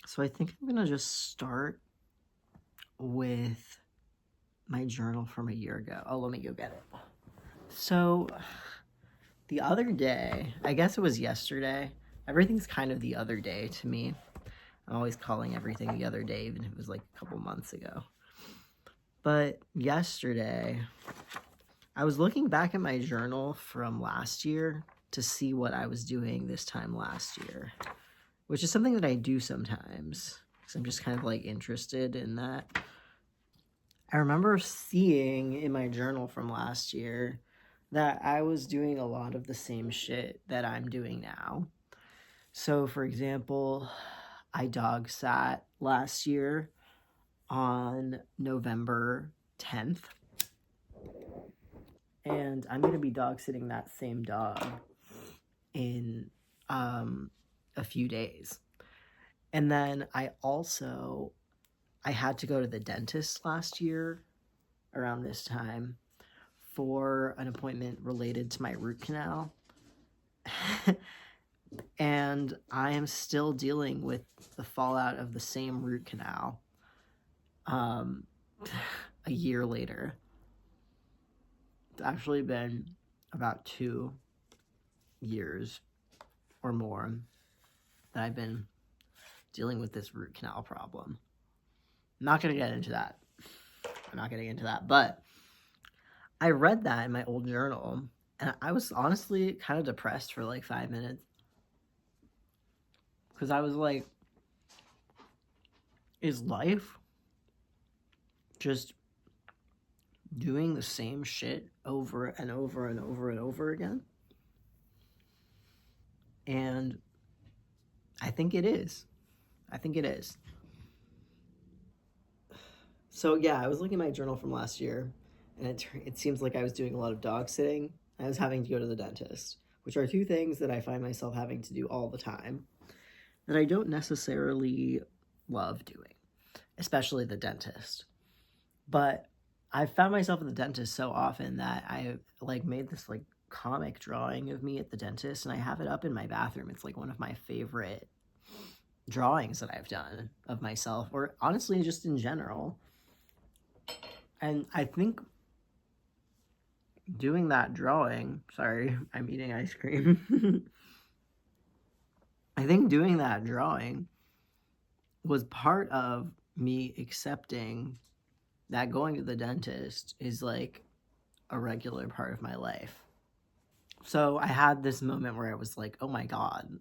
So I think I'm gonna just start with my journal from a year ago. Oh, let me go get it. So the other day, I guess it was yesterday. Everything's kind of the other day to me. I'm always calling everything the other day, even if it was like a couple months ago. But yesterday, I was looking back at my journal from last year to see what I was doing this time last year, which is something that I do sometimes because I'm just kind of like interested in that. I remember seeing in my journal from last year that I was doing a lot of the same shit that I'm doing now. So, for example, I dog sat last year on November 10th, and I'm going to be dog sitting that same dog in a few days. And then I had to go to the dentist last year around this time for an appointment related to my root canal. And I am still dealing with the fallout of the same root canal a year later. It's actually been about 2 years or more that I've been dealing with this root canal problem. I'm not going to get into that. But I read that in my old journal, and I was honestly kind of depressed for like 5 minutes. Because I was like, is life just doing the same shit over and over and over and over again? And I think it is. So yeah, I was looking at my journal from last year, and it seems like I was doing a lot of dog sitting. I was having to go to the dentist, which are two things that I find myself having to do all the time that I don't necessarily love doing, especially the dentist. But I found myself at the dentist so often that I like made this like comic drawing of me at the dentist, and I have it up in my bathroom. It's like one of my favorite drawings that I've done of myself, or honestly just in general. And I think doing that drawing, sorry, I'm eating ice cream. I think doing that drawing was part of me accepting that going to the dentist is like a regular part of my life. So I had this moment where I was like, oh my God,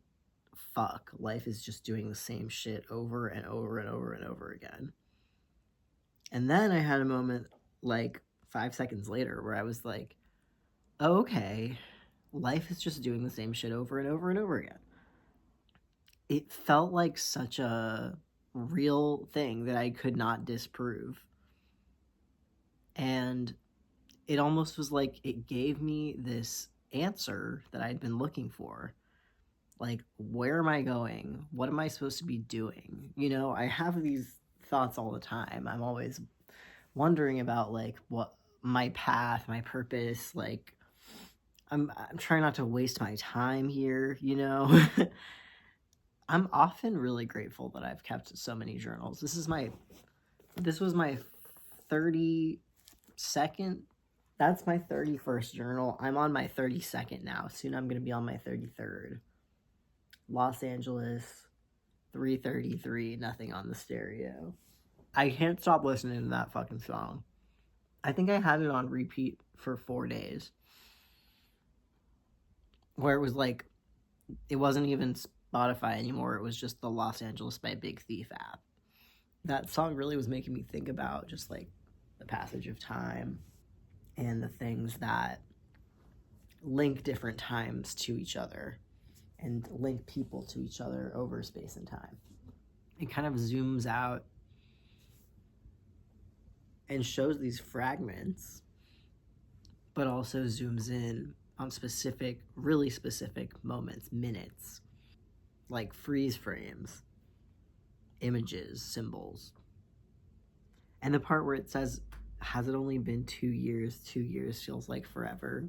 fuck, life is just doing the same shit over and over and over and over again. And then I had a moment like 5 seconds later where I was like, oh, okay, life is just doing the same shit over and over and over again. It felt like such a real thing that I could not disprove. And it almost was like it gave me this answer that I'd been looking for. Like, where am I going? What am I supposed to be doing? You know, I have these thoughts all the time. I'm always wondering about like what my path, my purpose, like I'm trying not to waste my time here, you know. I'm often really grateful that I've kept so many journals. This was my 32nd. That's my 31st journal. I'm on my 32nd now. Soon I'm going to be on my 33rd. Los Angeles, 3:33, nothing on the stereo. I can't stop listening to that fucking song. I think I had it on repeat for 4 days. Where it was like, it wasn't even Spotify anymore. It was just the Los Angeles by Big Thief app. That song really was making me think about just like the passage of time and the things that link different times to each other and link people to each other over space and time. It kind of zooms out and shows these fragments, but also zooms in on specific, really specific moments, minutes, like freeze frames, images, symbols. And the part where it says, has it only been 2 years? 2 years feels like forever.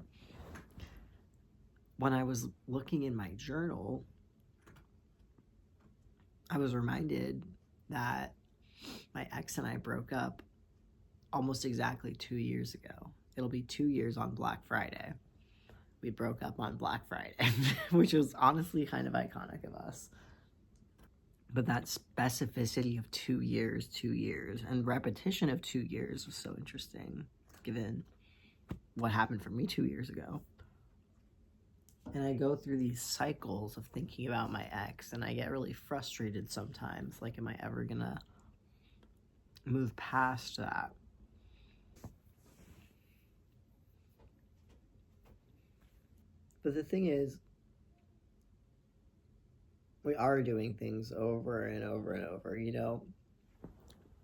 When I was looking in my journal, I was reminded that my ex and I broke up almost exactly 2 years ago. It'll be 2 years on Black Friday. We broke up on Black Friday, which was honestly kind of iconic of us. But that specificity of 2 years, and repetition of 2 years was so interesting, given what happened for me 2 years ago. And I go through these cycles of thinking about my ex, and I get really frustrated sometimes. Like, am I ever gonna move past that? But the thing is, we are doing things over and over and over,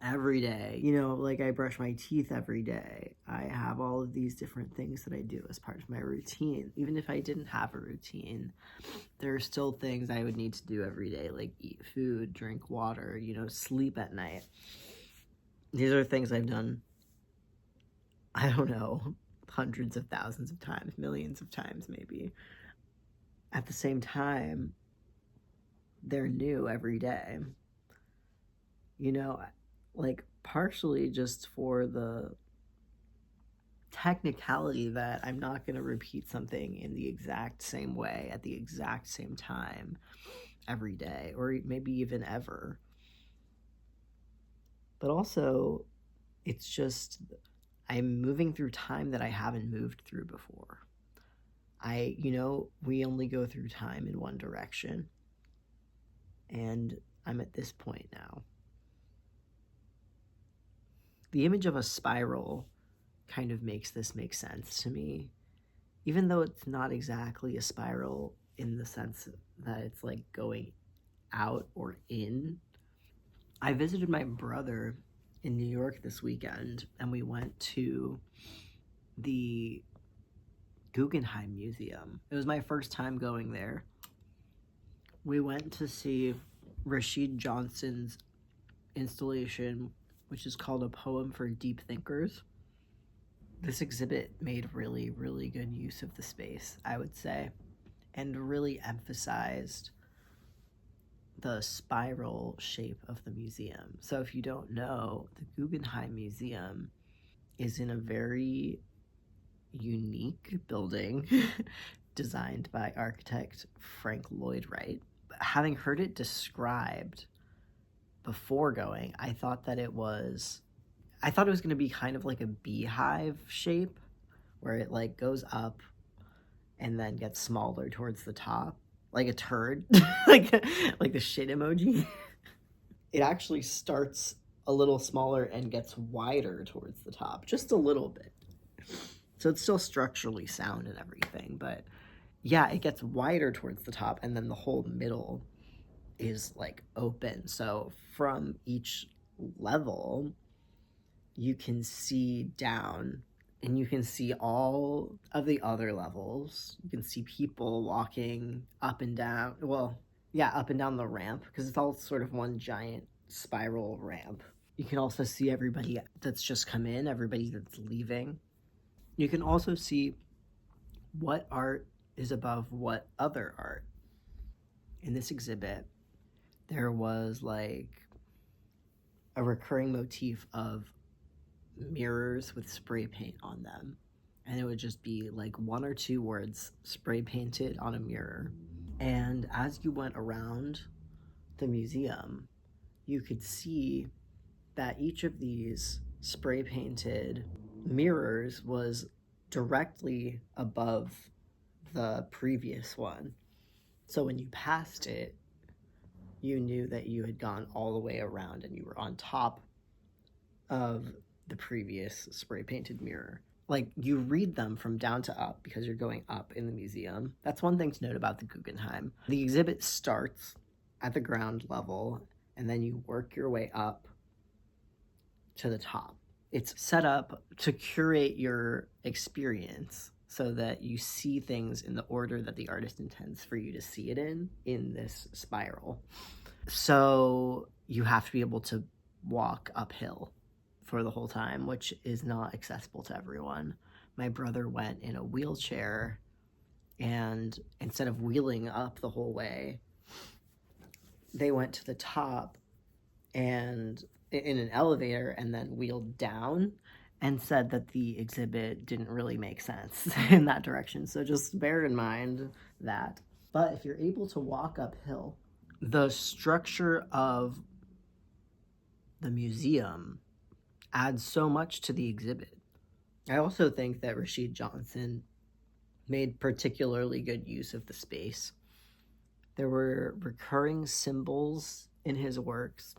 every day. Like, I brush my teeth every day. I have all of these different things that I do as part of my routine. Even if I didn't have a routine, there are still things I would need to do every day, like eat food, drink water, sleep at night. These are things I've done, I don't know, hundreds of thousands of times, millions of times maybe. At the same time, they're new every day. Like, partially just for the technicality that I'm not going to repeat something in the exact same way at the exact same time every day, or maybe even ever. But also, it's just, I'm moving through time that I haven't moved through before. We only go through time in one direction. And I'm at this point now. The image of a spiral kind of makes this make sense to me, even though it's not exactly a spiral in the sense that it's like going out or in. I visited my brother in New York this weekend, and we went to the Guggenheim Museum. It was my first time going there. We went to see Rashid Johnson's installation, which is called A Poem for Deep Thinkers. This exhibit made really, really good use of the space, I would say, and really emphasized the spiral shape of the museum. So if you don't know, the Guggenheim Museum is in a very unique building designed by architect Frank Lloyd Wright. Having heard it described before going, I thought it was going to be kind of like a beehive shape, where it like goes up and then gets smaller towards the top, like a turd, like the shit emoji. It actually starts a little smaller and gets wider towards the top, just a little bit. So it's still structurally sound and everything, but yeah, it gets wider towards the top, and then the whole middle is like open. So from each level, you can see down, and you can see all of the other levels. You can see people walking up and down. Well, yeah, up and down the ramp, because it's all sort of one giant spiral ramp. You can also see everybody that's just come in, everybody that's leaving. You can also see what art is above what other art. In this exhibit, there was like a recurring motif of mirrors with spray paint on them. And it would just be like one or two words spray painted on a mirror. And as you went around the museum, you could see that each of these spray painted mirrors was directly above the previous one. So when you passed it, you knew that you had gone all the way around and you were on top of the previous spray painted mirror. Like, you read them from down to up because you're going up in the museum. That's one thing to note about the Guggenheim. The exhibit starts at the ground level, and then you work your way up to the top. It's set up to curate your experience so that you see things in the order that the artist intends for you to see it in this spiral. So you have to be able to walk uphill for the whole time, which is not accessible to everyone. My brother went in a wheelchair, and instead of wheeling up the whole way, they went to the top and in an elevator and then wheeled down and said that the exhibit didn't really make sense in that direction. So just bear in mind that. But if you're able to walk uphill, the structure of the museum adds so much to the exhibit. I also think that Rashid Johnson made particularly good use of the space. There were recurring symbols in his works.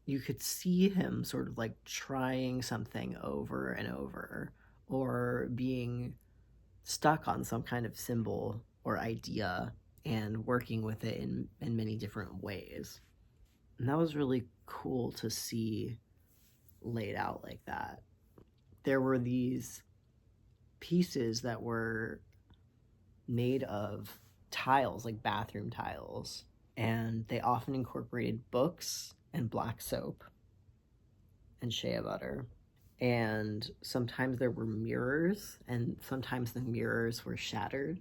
You could see him sort of like trying something over and over, or being stuck on some kind of symbol or idea and working with it in many different ways. And that was really cool to see laid out like that. There were these pieces that were made of tiles, like bathroom tiles, and they often incorporated books and black soap and shea butter. And sometimes there were mirrors, and sometimes the mirrors were shattered.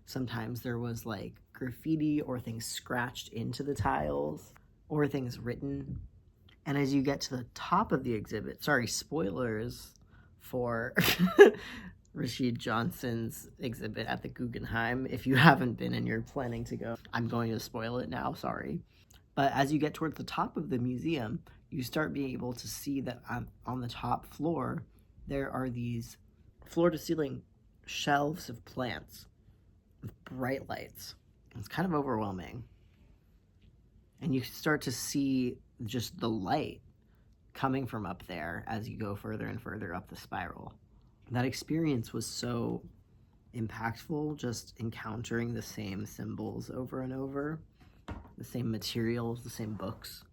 Sometimes there was like graffiti or things scratched into the tiles or things written. And as you get to the top of the exhibit, sorry, spoilers for Rashid Johnson's exhibit at the Guggenheim. If you haven't been and you're planning to go, I'm going to spoil it now, sorry. But as you get towards the top of the museum, you start being able to see that on the top floor, there are these floor-to-ceiling shelves of plants with bright lights. It's kind of overwhelming. And you start to see just the light coming from up there as you go further and further up the spiral. That experience was so impactful, just encountering the same symbols over and over, the same materials, the same books,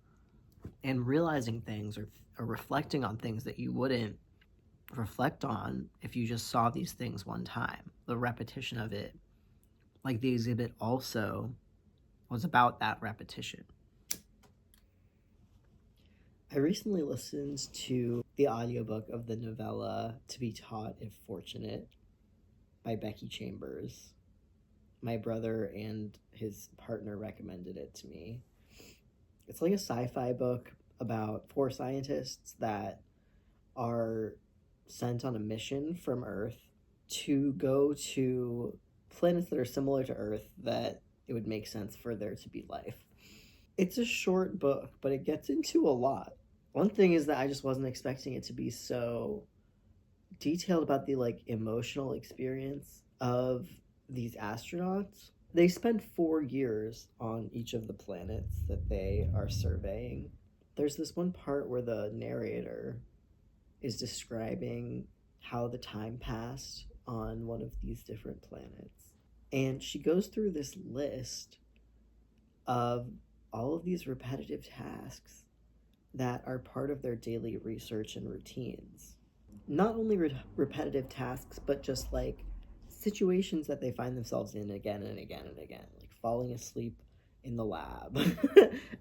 and realizing things or reflecting on things that you wouldn't reflect on if you just saw these things one time. The repetition of it, like the exhibit also was about that repetition. I recently listened to the audiobook of the novella To Be Taught If Fortunate by Becky Chambers. My brother and his partner recommended it to me. It's like a sci-fi book about 4 scientists that are sent on a mission from Earth to go to planets that are similar to Earth that it would make sense for there to be life. It's a short book, but it gets into a lot. One thing is that I just wasn't expecting it to be so detailed about the like emotional experience of these astronauts. They spend 4 years on each of the planets that they are surveying. There's this one part where the narrator is describing how the time passed on one of these different planets. And she goes through this list of all of these repetitive tasks that are part of their daily research and routines. Not only repetitive tasks, but just like situations that they find themselves in again and again and again, like falling asleep in the lab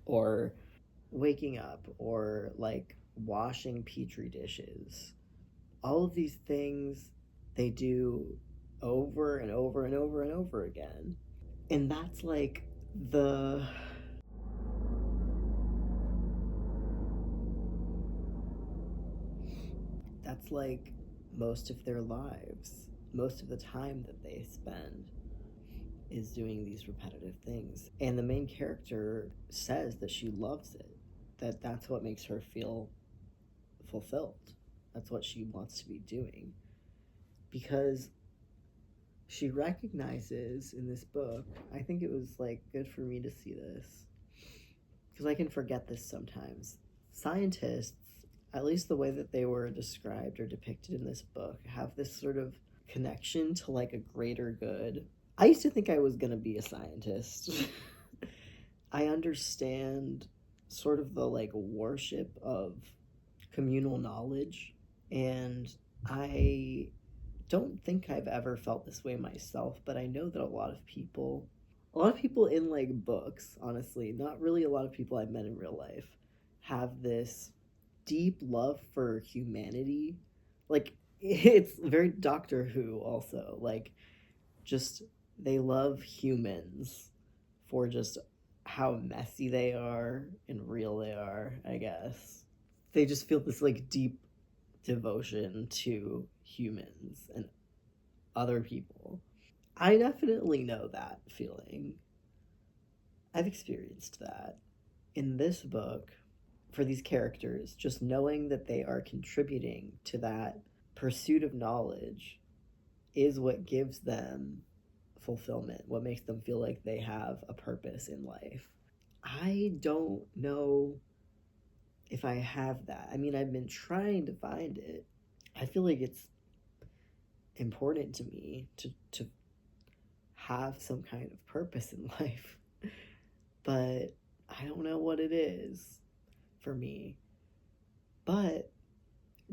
or waking up or like washing petri dishes. All of these things they do over and over and over and over again. And that's like that's like most of their lives. Most of the time that they spend is doing these repetitive things. And the main character says that she loves it, that that's what makes her feel fulfilled. That's what she wants to be doing. Because she recognizes in this book, I think it was like good for me to see this, because I can forget this sometimes. Scientists, at least the way that they were described or depicted in this book, have this sort of connection to like a greater good. I used to think I was going to be a scientist. I understand sort of the like worship of communal knowledge, and I don't think I've ever felt this way myself, but I know that a lot of people in like books, honestly, not really a lot of people I've met in real life, have this deep love for humanity. Like, it's very Doctor Who also, like, just they love humans for just how messy they are and real they are, I guess. They just feel this like deep devotion to humans and other people. I definitely know that feeling. I've experienced that. In this book, for these characters, just knowing that they are contributing to that pursuit of knowledge is what gives them fulfillment, what makes them feel like they have a purpose in life. I don't know if I have that. I mean, I've been trying to find it. I feel like it's important to me to have some kind of purpose in life, but I don't know what it is for me. But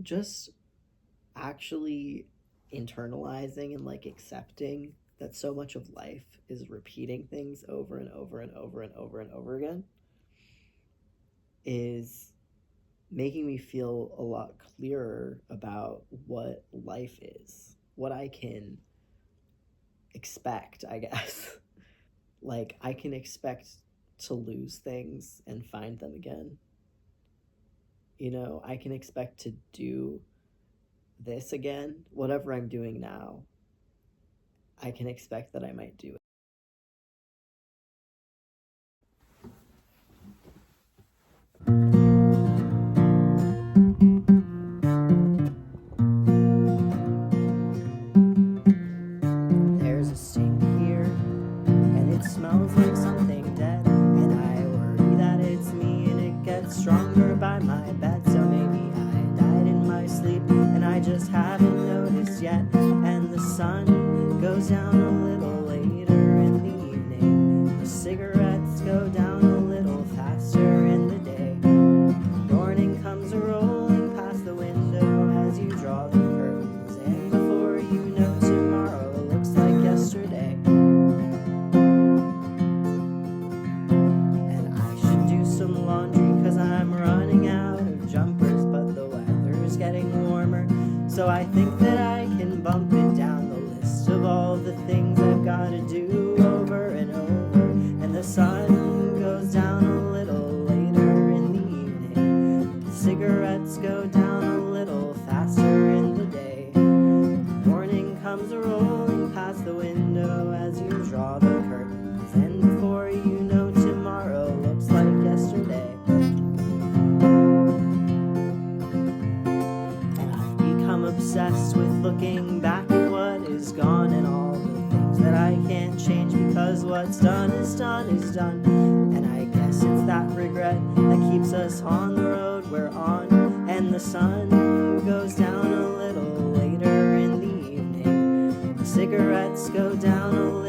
just actually internalizing and like accepting that so much of life is repeating things over and over and over and over and over again is making me feel a lot clearer about what life is, what I can expect, I guess. Like, I can expect to lose things and find them again. You know, I can expect to do this again, whatever I'm doing now. I can expect that I might do it. There's a stink here, and it smells like something dead, and I worry that it's me, and it gets stronger by my bed. So maybe I died in my sleep, and I just haven't noticed yet. And the sun goes down a little later in the evening. The cigarettes go down a little faster in the day. Morning comes rolling past the window as you draw the curtains, and before you know, tomorrow looks like yesterday. And I should do some laundry, 'cause I'm running out of jumpers, but the weather's getting warmer, so I think that I can bump it down the list of all the things I've gotta do over and over. And the sun goes down a little later in the evening. The cigarettes go down a little faster in the day. Morning comes rolling past the window as you draw the curtains, and before you know, tomorrow looks like yesterday. And I've become obsessed with looking back at what is gone and all the things that I can't change, because what's done is done is done. And I guess it's that regret that keeps us on the road we're on. And the sun goes down a little later in the evening. The cigarettes go down a little